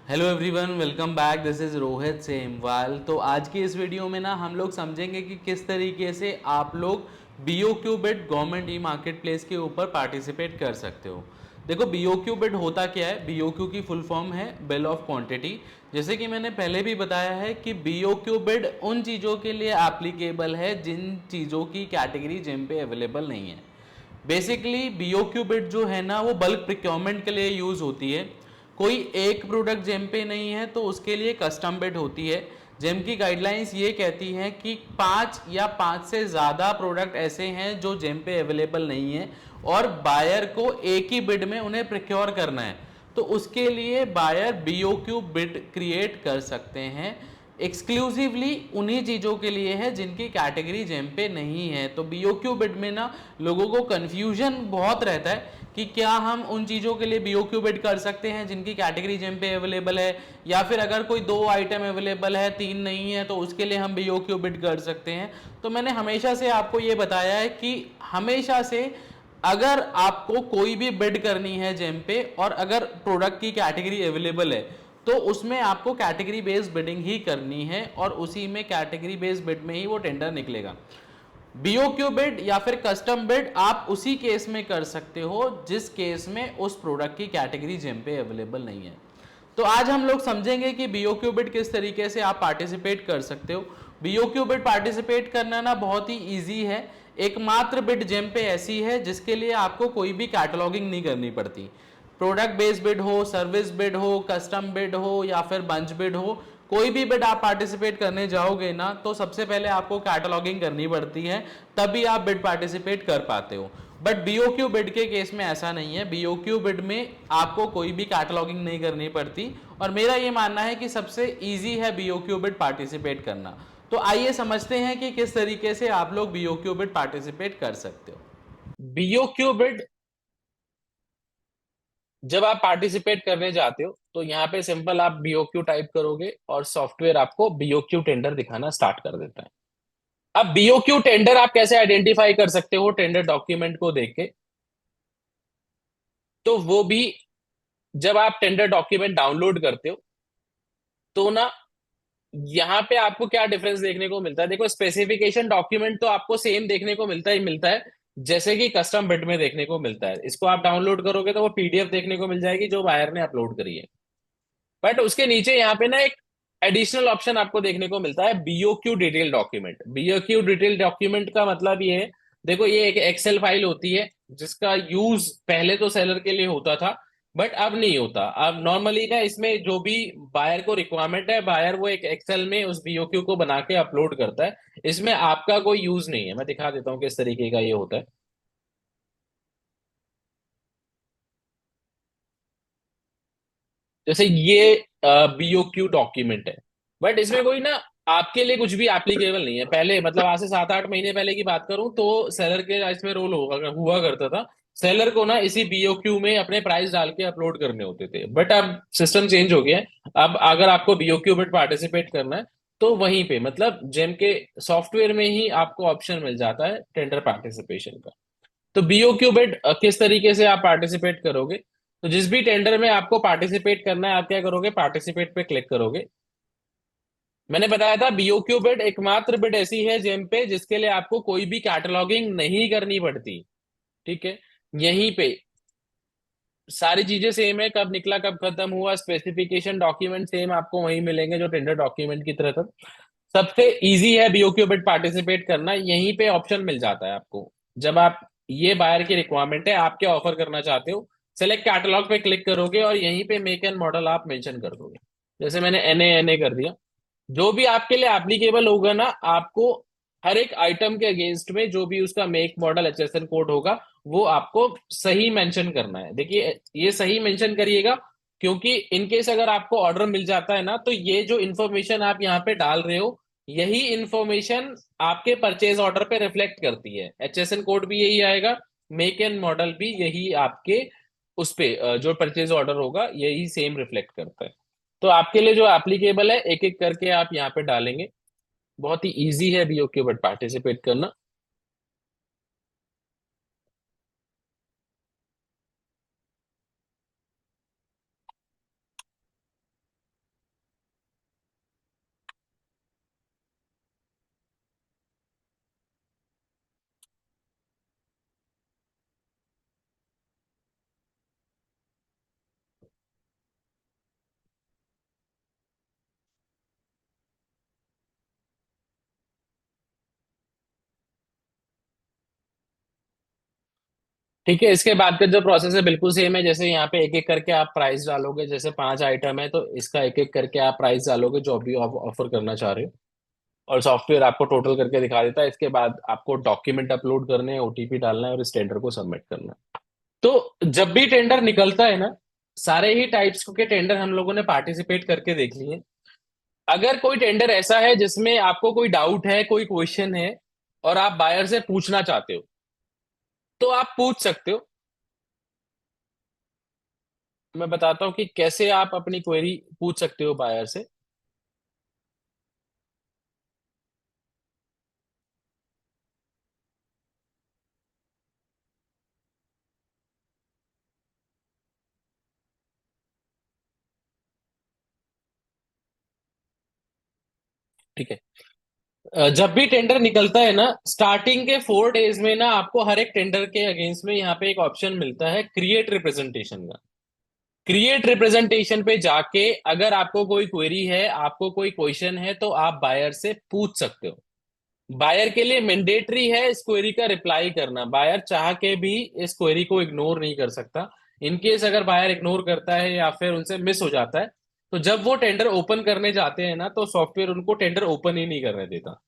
Hello everyone, welcome back. This is Rohit Semwal. तो आज की इस वीडियो में ना हम लोग समझेंगे कि किस तरीके से आप लोग BOQ bid government e market place के ऊपर पार्टिसिपेट कर सकते हो। देखो, BOQ बिड होता क्या है। BOQ की फुल फॉर्म है बिल ऑफ क्वांटिटी। जैसे कि मैंने पहले भी बताया है कि BOQ बिड उन चीज़ों के लिए एप्लीकेबल है जिन चीज़ों की कैटेगरी जिन पे अवेलेबल नहीं है। बेसिकली BOQ बिड जो है ना, वो बल्क प्रिक्योरमेंट के लिए यूज़ होती है। कोई एक प्रोडक्ट जेम पे नहीं है तो उसके लिए कस्टम बिड होती है। जेम की गाइडलाइंस ये कहती हैं कि 5 से ज़्यादा प्रोडक्ट ऐसे हैं जो जेम पे अवेलेबल नहीं है और बायर को एक ही बिड में उन्हें प्रिक्योर करना है। तो उसके लिए बायर BOQ बिड क्रिएट कर सकते हैं। एक्सक्लूसिवली उन्हीं चीज़ों के लिए है जिनकी कैटेगरी जेम पे नहीं है। तो BOQ बिड में ना लोगों को कन्फ्यूजन बहुत रहता है कि क्या हम उन चीज़ों के लिए BOQ बिड कर सकते हैं जिनकी कैटेगरी जेम पे अवेलेबल है, या फिर अगर कोई 2 आइटम अवेलेबल है, 3 नहीं है, तो उसके लिए हम BOQ बिड कर सकते हैं। तो मैंने हमेशा से आपको ये बताया है कि हमेशा से अगर आपको कोई भी बिड करनी है जेम पे और अगर प्रोडक्ट की कैटेगरी अवेलेबल है तो उसमें आपको कैटेगरी बेस्ड बिडिंग ही करनी है और उसी में कैटेगरी बेस्ड बिड में ही वो टेंडर निकलेगा। BOQ बिड या फिर कस्टम बिड आप उसी केस में कर सकते हो जिस केस में उस प्रोडक्ट की कैटेगरी जेम पे अवेलेबल नहीं है। तो आज हम लोग समझेंगे कि BOQ बिड किस तरीके से आप पार्टिसिपेट कर सकते हो। BOQ बिड पार्टिसिपेट करना ना बहुत ही ईजी है। एकमात्र बिड जेम पे ऐसी है जिसके लिए आपको कोई भी कैटलॉगिंग नहीं करनी पड़ती। प्रोडक्ट बेस्ड बिड हो, सर्विस बिड हो, कस्टम बिड हो या फिर बंच बिड हो, कोई भी बिड आप पार्टिसिपेट करने जाओगे ना तो सबसे पहले आपको कैटलॉगिंग करनी पड़ती है, तभी आप बिड पार्टिसिपेट कर पाते हो। बट BOQ बिड के केस में ऐसा नहीं है। BOQ बिड में आपको कोई भी कैटलॉगिंग नहीं करनी पड़ती और मेरा ये मानना है कि सबसे ईजी है BOQ बिड पार्टिसिपेट करना। तो आइए समझते हैं कि किस तरीके से आप लोग BOQ बिड पार्टिसिपेट कर सकते हो। बीओक्यू बिड जब आप पार्टिसिपेट करने जाते हो तो यहाँ पे सिंपल आप बीओक्यू टाइप करोगे और सॉफ्टवेयर आपको बीओक्यू टेंडर दिखाना स्टार्ट कर देता है। अब बीओक्यू टेंडर आप कैसे आइडेंटिफाई कर सकते हो टेंडर डॉक्यूमेंट को देख के? तो वो भी जब आप टेंडर डॉक्यूमेंट डाउनलोड करते हो तो ना यहाँ पे आपको क्या डिफरेंस देखने को मिलता है। देखो, स्पेसिफिकेशन डॉक्यूमेंट तो आपको सेम देखने को मिलता है जैसे कि कस्टम बिड में देखने को मिलता है। इसको आप डाउनलोड करोगे तो वो पीडीएफ देखने को मिल जाएगी जो बायर ने अपलोड करी है। बट उसके नीचे यहाँ पे ना एक एडिशनल ऑप्शन आपको देखने को मिलता है, BOQ detail document. BOQ detail document का मतलब ये है, देखो ये एक एक्सेल फाइल होती है जिसका यूज पहले तो सेलर के लिए होता था बट अब नहीं होता। अब नॉर्मली ना इसमें जो भी बायर को रिक्वायरमेंट है, बायर वो एक एक्सेल में उस बीओक्यू को बना के अपलोड करता है। इसमें आपका कोई यूज नहीं है। मैं दिखा देता हूँ किस तरीके का ये होता है। जैसे ये बीओक्यू डॉक्यूमेंट है बट इसमें कोई ना आपके लिए कुछ भी एप्लीकेबल नहीं है। पहले मतलब आज से 7-8 महीने पहले की बात करूं तो सेलर के इसमें रोल हुआ करता था। सेलर को ना इसी बीओक्यू में अपने प्राइस डाल के अपलोड करने होते थे बट अब सिस्टम चेंज हो गया है। अब अगर आपको बीओक्यू में पार्टिसिपेट करना है तो वहीं पे मतलब जेम के सॉफ्टवेयर में ही आपको ऑप्शन मिल जाता है टेंडर पार्टिसिपेशन का। तो बीओक्यू बिड किस तरीके से आप पार्टिसिपेट करोगे? तो जिस भी टेंडर में आपको पार्टिसिपेट करना है आप क्या करोगे, पार्टिसिपेट पे क्लिक करोगे। मैंने बताया था बीओक्यू बिड एकमात्र बिड ऐसी है जिन पे जिसके लिए आपको कोई भी कैटलॉगिंग नहीं करनी पड़ती। ठीक है, यहीं पे सारी चीजें सेम है, कब निकला कब खत्म हुआ, स्पेसिफिकेशन डॉक्यूमेंट सेम आपको वहीं मिलेंगे जो टेंडर डॉक्यूमेंट की तरह था। सबसे इजी है बीओक्यू बिड पार्टिसिपेट करना, यहीं पे ऑप्शन मिल जाता है आपको। जब आप ये बायर की रिक्वायरमेंट है, आप क्या ऑफर करना चाहते हो, सेलेक्ट कैटलॉग पे क्लिक करोगे और यहीं पे मेक एंड मॉडल आप मेंशन कर दोगे। जैसे मैंने एन ए कर दिया। जो भी आपके लिए एप्लीकेबल होगा ना, आपको हर एक आइटम के अगेंस्ट में जो भी उसका मेक मॉडल HSN कोड होगा वो आपको सही मेंशन करना है। देखिए ये सही मेंशन करिएगा क्योंकि इन केस अगर आपको ऑर्डर मिल जाता है ना तो ये जो इन्फॉर्मेशन आप यहाँ पे डाल रहे हो यही इन्फॉर्मेशन आपके परचेज ऑर्डर पे रिफ्लेक्ट करती है। HSN कोड भी यही आएगा, मेक एंड मॉडल भी यही आपके उस पे जो परचेज ऑर्डर होगा यही सेम रिफ्लेक्ट करता है। तो आपके लिए जो एप्लीकेबल है एक एक करके आप यहाँ पे डालेंगे। बहुत ही इजी है बीओक्यू बट पार्टिसिपेट करना। ठीक है, इसके बाद का जो प्रोसेस है बिल्कुल सेम है। जैसे यहाँ पे एक एक करके आप प्राइस डालोगे, जैसे 5 आइटम है तो इसका एक एक करके आप प्राइस डालोगे जो भी आप ऑफर करना चाह रहे हो, और सॉफ्टवेयर आपको टोटल करके दिखा देता है। इसके बाद आपको डॉक्यूमेंट अपलोड करने हैं, ओटीपी डालना है और इस टेंडर को सबमिट करना है। तो जब भी टेंडर निकलता है ना, सारे ही टाइप्स के टेंडर हम लोगों ने पार्टिसिपेट करके देख लिए। अगर कोई टेंडर ऐसा है जिसमें आपको कोई डाउट है, कोई क्वेश्चन है, और आप बायर से पूछना चाहते हो, तो आप पूछ सकते हो। मैं बताता हूँ कि कैसे आप अपनी क्वेरी पूछ सकते हो बायर से। ठीक है। जब भी टेंडर निकलता है ना, स्टार्टिंग के 4 डेज में ना आपको हर एक टेंडर के अगेंस्ट में यहाँ पे एक ऑप्शन मिलता है क्रिएट रिप्रेजेंटेशन का। क्रिएट रिप्रेजेंटेशन पे जाके अगर आपको कोई क्वेरी है, आपको कोई क्वेश्चन है, तो आप बायर से पूछ सकते हो। बायर के लिए मैंडेटरी है इस क्वेरी का रिप्लाई करना। बायर चाह के भी इस क्वेरी को इग्नोर नहीं कर सकता। इनकेस अगर बायर इग्नोर करता है या फिर उनसे मिस हो जाता है, तो जब वो टेंडर ओपन करने जाते हैं ना, तो सॉफ्टवेयर उनको टेंडर ओपन ही नहीं करने देता।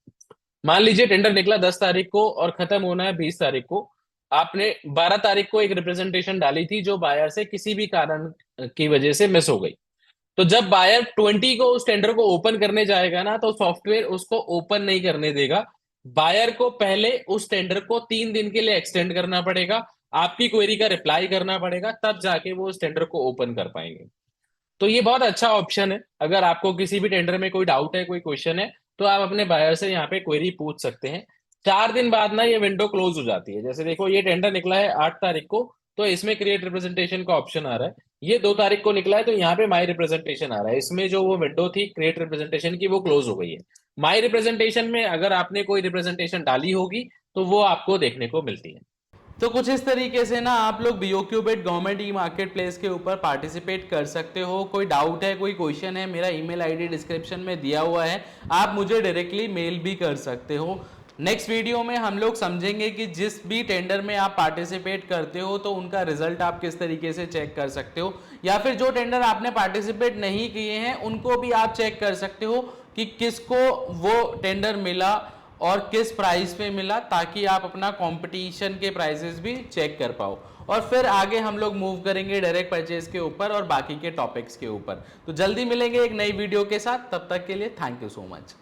मान लीजिए टेंडर निकला 10 तारीख को और खत्म होना है 20 तारीख को। आपने 12 तारीख को एक रिप्रेजेंटेशन डाली थी जो बायर से किसी भी कारण की वजह से मिस हो गई। तो जब बायर 20 को उस टेंडर को ओपन करने जाएगा ना, तो सॉफ्टवेयर उसको ओपन नहीं करने देगा। बायर को पहले उस टेंडर को 3 दिन के लिए एक्सटेंड करना पड़ेगा, आपकी क्वेरी का रिप्लाई करना पड़ेगा, तब जाके वो उस टेंडर को ओपन कर पाएंगे। तो ये बहुत अच्छा ऑप्शन है। अगर आपको किसी भी टेंडर में कोई डाउट है, कोई क्वेश्चन है, तो आप अपने बायर से यहाँ पे क्वेरी पूछ सकते हैं। 4 दिन बाद ना ये विंडो क्लोज हो जाती है। जैसे देखो, ये टेंडर निकला है 8 तारीख को, तो इसमें क्रिएट रिप्रेजेंटेशन का ऑप्शन आ रहा है। ये 2 तारीख को निकला है तो यहाँ पे माई रिप्रेजेंटेशन आ रहा है। इसमें जो वो विंडो थी क्रिएट रिप्रेजेंटेशन की, वो क्लोज हो गई है। माई रिप्रेजेंटेशन में अगर आपने कोई रिप्रेजेंटेशन डाली होगी, तो वो आपको देखने को मिलती है। तो कुछ इस तरीके से ना आप लोग बीओक्यूबिट गवर्नमेंट ई मार्केट प्लेस के ऊपर पार्टिसिपेट कर सकते हो। कोई डाउट है, कोई क्वेश्चन है, मेरा ईमेल आईडी डिस्क्रिप्शन में दिया हुआ है, आप मुझे डायरेक्टली मेल भी कर सकते हो। नेक्स्ट वीडियो में हम लोग समझेंगे कि जिस भी टेंडर में आप पार्टिसिपेट करते हो तो उनका रिजल्ट आप किस तरीके से चेक कर सकते हो, या फिर जो टेंडर आपने पार्टिसिपेट नहीं किए हैं उनको भी आप चेक कर सकते हो कि किसको वो टेंडर मिला और किस प्राइस पे मिला, ताकि आप अपना कंपटीशन के प्राइसेस भी चेक कर पाओ। और फिर आगे हम लोग मूव करेंगे डायरेक्ट परचेज के ऊपर और बाकी के टॉपिक्स के ऊपर। तो जल्दी मिलेंगे एक नई वीडियो के साथ, तब तक के लिए थैंक यू सो मच।